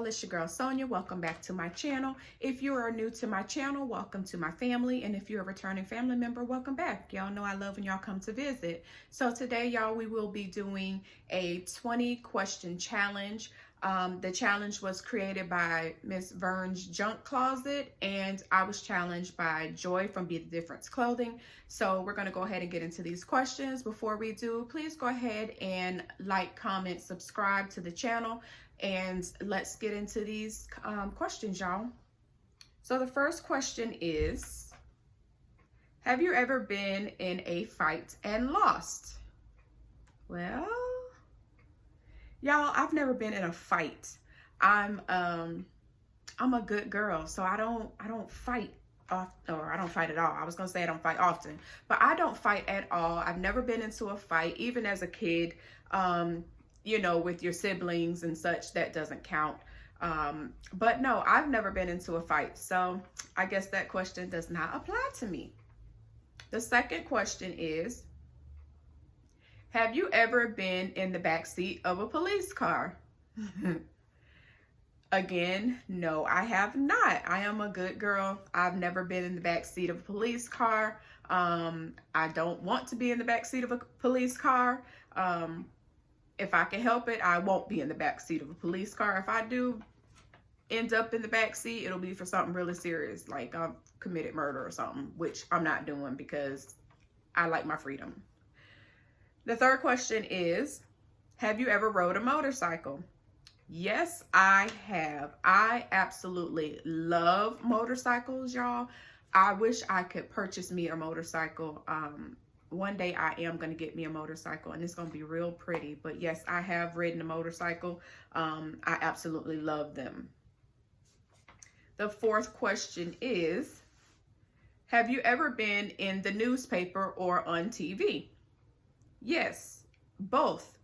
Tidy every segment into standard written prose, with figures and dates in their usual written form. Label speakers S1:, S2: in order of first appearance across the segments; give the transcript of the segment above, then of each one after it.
S1: it's your girl Sonia. Welcome back to my channel. If you are new to my channel, welcome to my family. And if you're a returning family member, welcome back. Y'all know I love when y'all come to visit. So today, y'all, we will be doing a 20 question challenge. The challenge was created by Miss Vern's Junk Closet, and I was challenged by Joy from Be the Difference Clothing. So we're going to go ahead and get into these questions. Before we do, please go ahead and like, comment, subscribe to the channel, and let's get into these questions, y'all. So the first question is, have you ever been in a fight and lost? Well, y'all, I've never been in a fight. I'm a good girl, so I don't fight or I don't fight at all. I was gonna say I don't fight often, but I don't fight at all. I've never been into a fight, even as a kid. You know, with your siblings and such, that doesn't count. But no, I've never been into a fight, so I guess that question does not apply to me. The second question is, have you ever been in the backseat of a police car? Again, no, I have not. I am a good girl. I've never been in the backseat of a police car. I don't want to be in the backseat of a police car. If I can help it, I won't be in the backseat of a police car. If I do end up in the backseat, it'll be for something really serious, like I've committed murder or something, which I'm not doing because I like my freedom. The third question is, have you ever rode a motorcycle? Yes, I have. I absolutely love motorcycles, y'all. I wish I could purchase me a motorcycle. One day I am going to get me a motorcycle, and it's going to be real pretty. But yes, I have ridden a motorcycle. I absolutely love them. The fourth question is, have you ever been in the newspaper or on TV? Yes, both.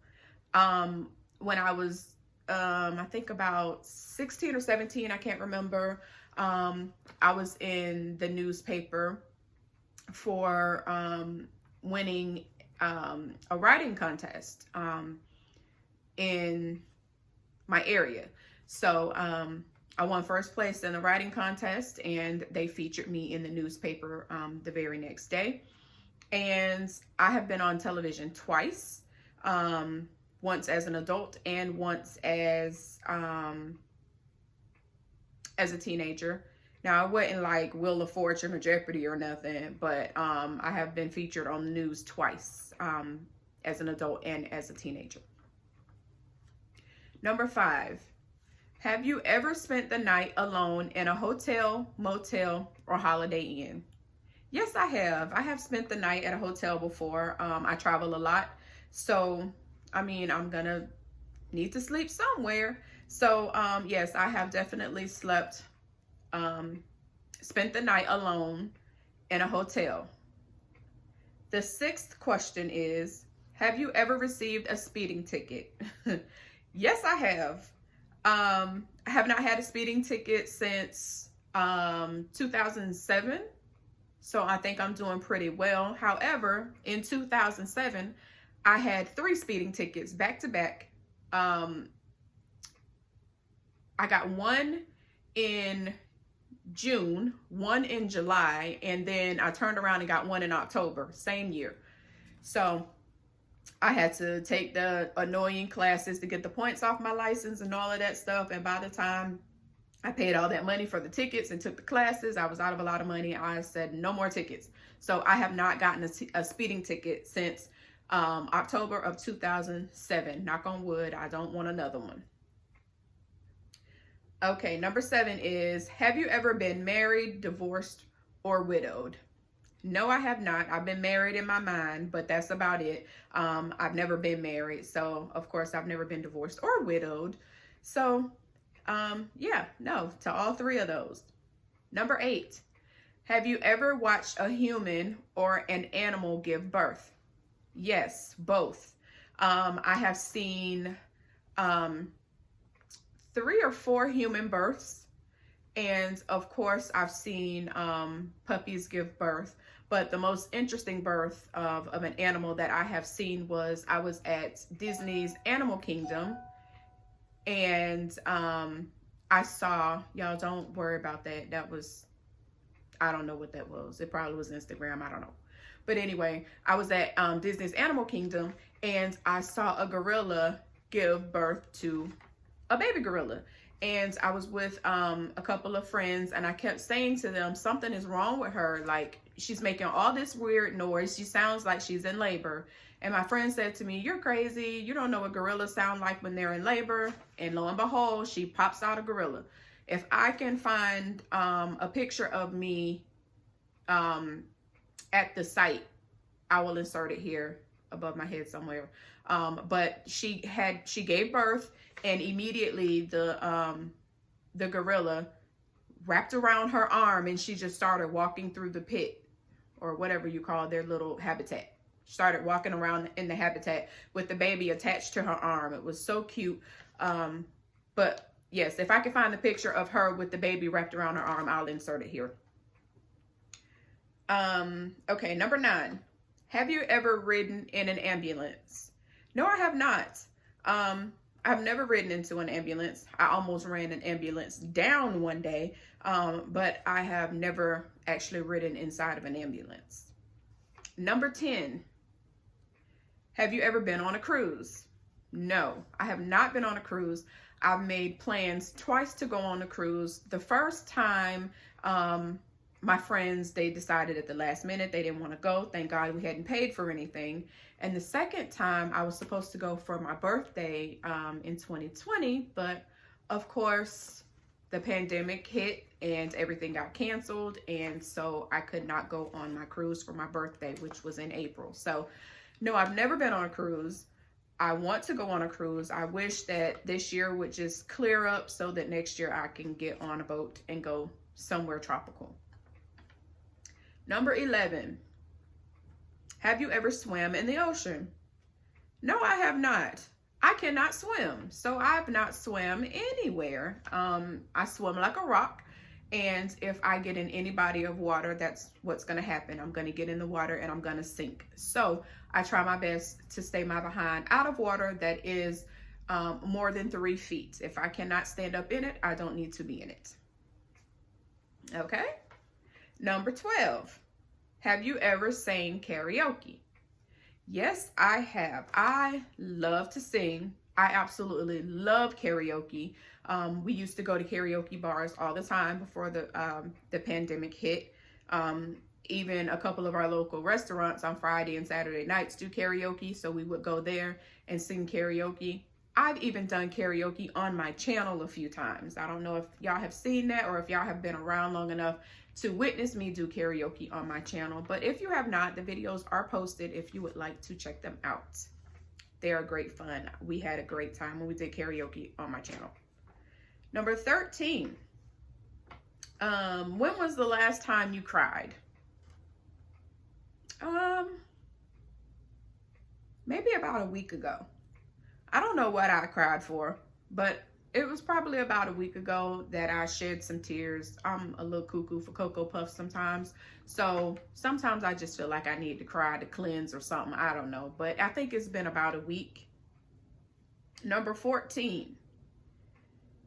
S1: When I was, I think about 16 or 17, I can't remember. I was in the newspaper for winning a writing contest in my area. So I won first place in the writing contest, and they featured me in the newspaper the very next day. And I have been on television twice, once as an adult and once as a teenager. Now, I wasn't like Wheel of Fortune or Jeopardy or nothing, but I have been featured on the news twice as an adult and as a teenager. Number 5, have you ever spent the night alone in a hotel, motel, or Holiday Inn? Yes, I have. I have spent the night at a hotel before. I travel a lot, so I mean, I'm gonna need to sleep somewhere. So yes, I have definitely spent the night alone in a hotel. The 6th question is, have you ever received a speeding ticket? Yes, I have. I have not had a speeding ticket since 2007. So I think I'm doing pretty well. However, in 2007, I had 3 speeding tickets back to back. I got one in June, one in July, and then I turned around and got one in October, same year. So I had to take the annoying classes to get the points off my license and all of that stuff. And by the time I paid all that money for the tickets and took the classes, I was out of a lot of money. I said no more tickets. So I have not gotten a speeding ticket since October of 2007. Knock on wood, I don't want another one. Okay, number 7 is, have you ever been married, divorced, or widowed? No, I have not. I've been married in my mind, but that's about it. I've never been married. So, of course, I've never been divorced or widowed. So, yeah, no, to all 3 of those. Number 8, have you ever watched a human or an animal give birth? Yes, both. I have seen 3 or 4 human births, and of course I've seen puppies give birth. But the most interesting birth of an animal that I have seen was, I was at Disney's Animal Kingdom, and I saw, y'all don't worry about that. That was, I don't know what that was. It probably was Instagram. I don't know. But anyway, I was at Disney's Animal Kingdom, and I saw a gorilla give birth to a baby gorilla. And I was with a couple of friends, and I kept saying to them, something is wrong with her. Like, she's making all this weird noise. She sounds like she's in labor. And my friend said to me, you're crazy. You don't know what gorillas sound like when they're in labor. And lo and behold, she pops out a gorilla. If I can find a picture of me at the site, I will insert it here above my head somewhere. But she gave birth, and immediately the gorilla wrapped around her arm, and she just started walking through the pit, or whatever you call their little habitat. She started walking around in the habitat with the baby attached to her arm. It was so cute. But yes, if I can find the picture of her with the baby wrapped around her arm, I'll insert it here. Okay, number 9. Have you ever ridden in an ambulance? No, I have not. I've never ridden into an ambulance. I almost ran an ambulance down one day, but I have never actually ridden inside of an ambulance. Number 10. Have you ever been on a cruise? No, I have not been on a cruise. I've made plans twice to go on a cruise. The first time, my friends, they decided at the last minute they didn't want to go. Thank God we hadn't paid for anything. And the second time, I was supposed to go for my birthday in 2020, but of course the pandemic hit and everything got canceled, and so I could not go on my cruise for my birthday, which was in April. So no, I've never been on a cruise. I want to go on a cruise. I wish that this year would just clear up so that next year I can get on a boat and go somewhere tropical. Number 11, have you ever swam in the ocean? No, I have not. I cannot swim, so I've not swam anywhere. I swim like a rock, and if I get in any body of water, that's what's going to happen. I'm going to get in the water and I'm going to sink. So I try my best to stay my behind out of water that is more than 3 feet. If I cannot stand up in it, I don't need to be in it. Okay. Number 12, have you ever sang karaoke? Yes, I have. I love to sing. I absolutely love karaoke. We used to go to karaoke bars all the time before the pandemic hit. Even a couple of our local restaurants on Friday and Saturday nights do karaoke, so we would go there and sing karaoke. I've even done karaoke on my channel a few times. I don't know if y'all have seen that or if y'all have been around long enough to witness me do karaoke on my channel. But if you have not, the videos are posted if you would like to check them out. They are great fun. We had a great time when we did karaoke on my channel. Number 13. When was the last time you cried? Maybe about a week ago. I don't know what I cried for, but it was probably about a week ago that I shed some tears. I'm a little cuckoo for Cocoa Puffs sometimes. So sometimes I just feel like I need to cry to cleanse or something. I don't know, but I think it's been about a week. Number 14.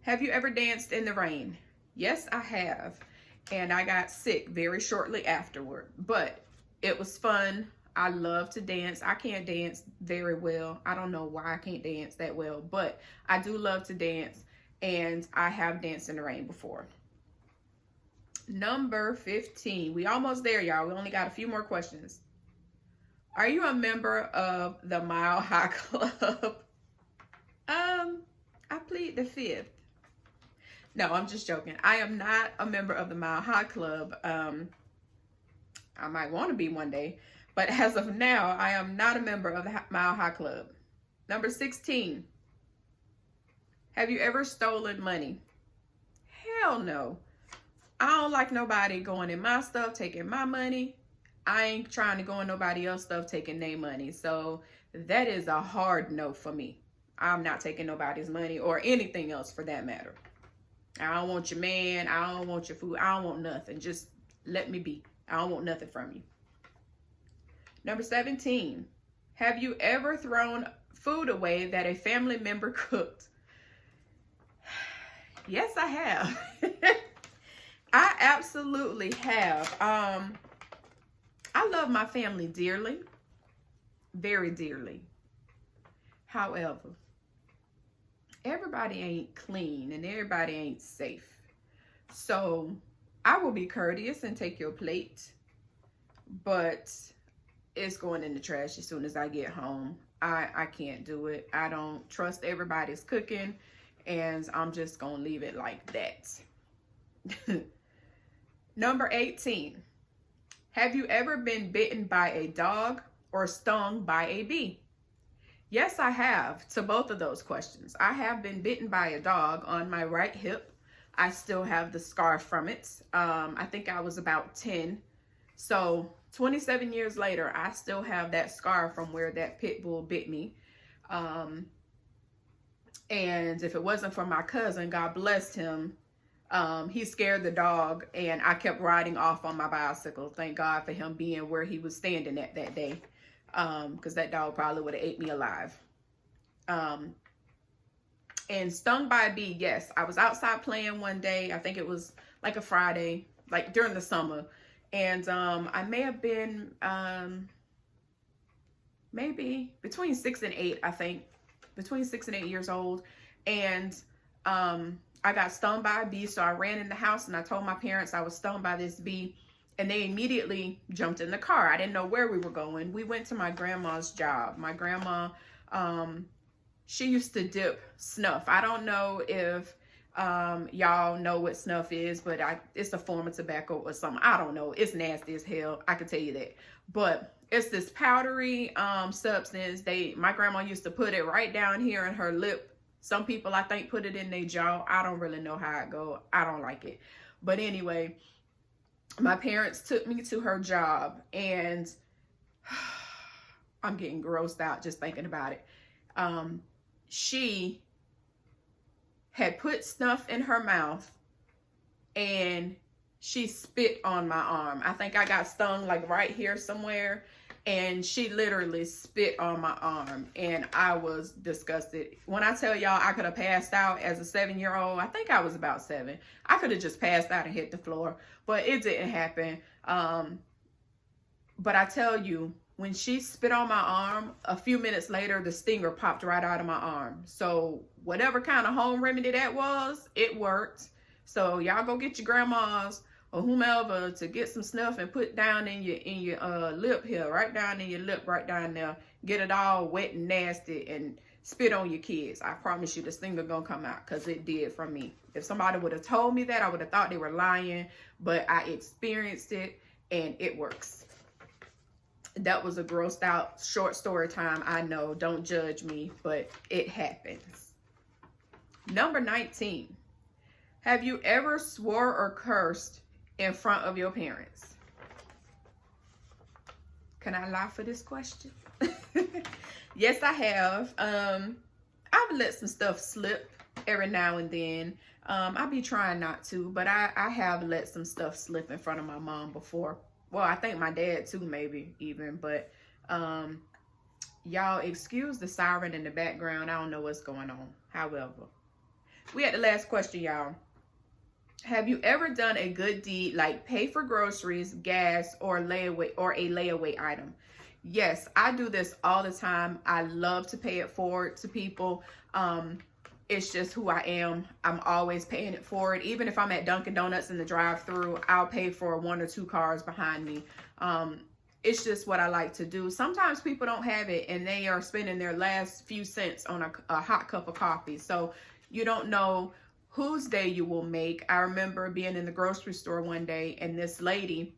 S1: Have you ever danced in the rain? Yes, I have. And I got sick very shortly afterward, but it was fun. I love to dance. I can't dance very well. I don't know why I can't dance that well, but I do love to dance, and I have danced in the rain before. Number 15. We almost there, y'all. We only got a few more questions. Are you a member of the Mile High Club? I plead the fifth. No, I'm just joking. I am not a member of the Mile High Club. I might want to be one day. But as of now, I am not a member of the Mile High Club. Number 16. Have you ever stolen money? Hell no. I don't like nobody going in my stuff, taking my money. I ain't trying to go in nobody else's stuff, taking their money. So that is a hard no for me. I'm not taking nobody's money or anything else for that matter. I don't want your man. I don't want your food. I don't want nothing. Just let me be. I don't want nothing from you. Number 17, have you ever thrown food away that a family member cooked? Yes, I have. I absolutely have. I love my family dearly, very dearly. However, everybody ain't clean and everybody ain't safe. So I will be courteous and take your plate, but it's going in the trash as soon as I get home. I can't do it. I don't trust everybody's cooking, and I'm just gonna leave it like that. Number 18. Have you ever been bitten by a dog or stung by a bee? Yes, I have, to both of those questions. I have been bitten by a dog on my right hip. I still have the scar from it. I think I was about 10. So 27 years later, I still have that scar from where that pit bull bit me. And if it wasn't for my cousin, God bless him, he scared the dog and I kept riding off on my bicycle. Thank God for him being where he was standing at that day. Because that dog probably would have ate me alive. And stung by a bee, yes. I was outside playing one day. I think it was like a Friday, like during the summer. And I may have been maybe between 6 and 8, I think. Between 6 and 8 years old. And I got stung by a bee. So I ran in the house and I told my parents I was stung by this bee. And they immediately jumped in the car. I didn't know where we were going. We went to my grandma's job. My grandma, she used to dip snuff. I don't know if y'all know what snuff is, but it's a form of tobacco or something. I don't know. It's nasty as hell. I can tell you that. But it's this powdery substance. My grandma used to put it right down here in her lip. Some people, I think, put it in their jaw. I don't really know how it go. I don't like it. But anyway, my parents took me to her job, and I'm getting grossed out just thinking about it. She had put snuff in her mouth and she spit on my arm. I think I got stung like right here somewhere, and she literally spit on my arm, and I was disgusted. When I tell y'all I could have passed out as a 7-year-old, I think I was about 7. I could have just passed out and hit the floor, but it didn't happen. But I tell you, when she spit on my arm, a few minutes later, the stinger popped right out of my arm. So whatever kind of home remedy that was, it worked. So y'all go get your grandmas or whomever to get some snuff and put down in your lip here, right down in your lip, right down there. Get it all wet and nasty and spit on your kids. I promise you the stinger gonna come out, because it did from me. If somebody would have told me that, I would have thought they were lying, but I experienced it and it works. That was a grossed out short story time. I know, don't judge me, but it happens. Number 19. Have you ever swore or cursed in front of your parents? Can I lie for this question? Yes, I have. I've let some stuff slip every now and then. I be trying not to, but I have let some stuff slip in front of my mom before. Well, I think my dad too, maybe even, but y'all excuse the siren in the background. I don't know what's going on. However, we had the last question, y'all. Have you ever done a good deed like pay for groceries, gas, or a layaway item? Yes, I do this all the time. I love to pay it forward to people. It's just who I am. I'm always paying it forward. Even if I'm at Dunkin' Donuts in the drive-thru, I'll pay for 1 or 2 cars behind me. It's just what I like to do. Sometimes people don't have it and they are spending their last few cents on a hot cup of coffee. So you don't know whose day you will make. I remember being in the grocery store one day, and this lady,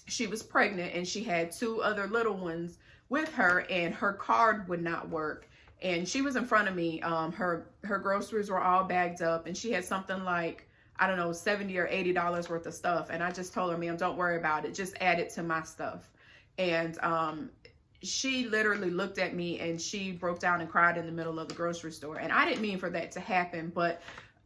S1: she was pregnant and she had 2 other little ones with her, and her card would not work. And she was in front of me. Her groceries were all bagged up, and she had something like, I don't know, $70 or $80 worth of stuff. And I just told her, ma'am, don't worry about it. Just add it to my stuff. And she literally looked at me and she broke down and cried in the middle of the grocery store. And I didn't mean for that to happen, but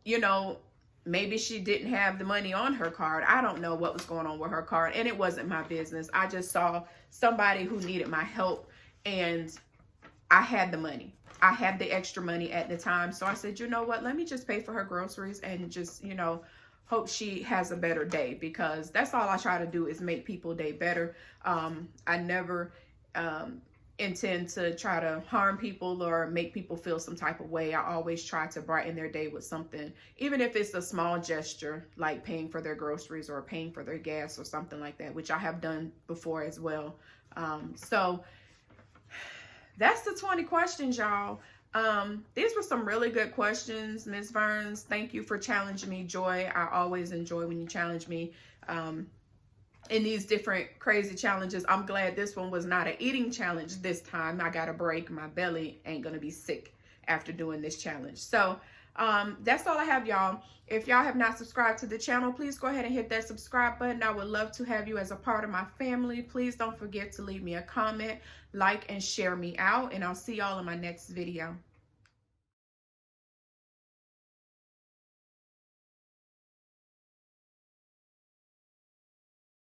S1: you know, maybe she didn't have the money on her card. I don't know what was going on with her card, and it wasn't my business. I just saw somebody who needed my help, and I had the money. I had the extra money at the time. So I said, you know what, let me just pay for her groceries and just, you know, hope she has a better day, because that's all I try to do is make people's day better. I never intend to try to harm people or make people feel some type of way. I always try to brighten their day with something, even if it's a small gesture like paying for their groceries or paying for their gas or something like that, which I have done before as well. So that's the 20 questions, y'all. These were some really good questions, Ms. Verns. Thank you for challenging me, Joy. I always enjoy when you challenge me in these different crazy challenges. I'm glad this one was not an eating challenge this time. I got a break. My belly ain't gonna be sick after doing this challenge. So that's all I have, y'all. If y'all have not subscribed to the channel, please go ahead and hit that subscribe button. I would love to have you as a part of my family. Please don't forget to leave me a comment, like, and share me out. And I'll see y'all in my next video.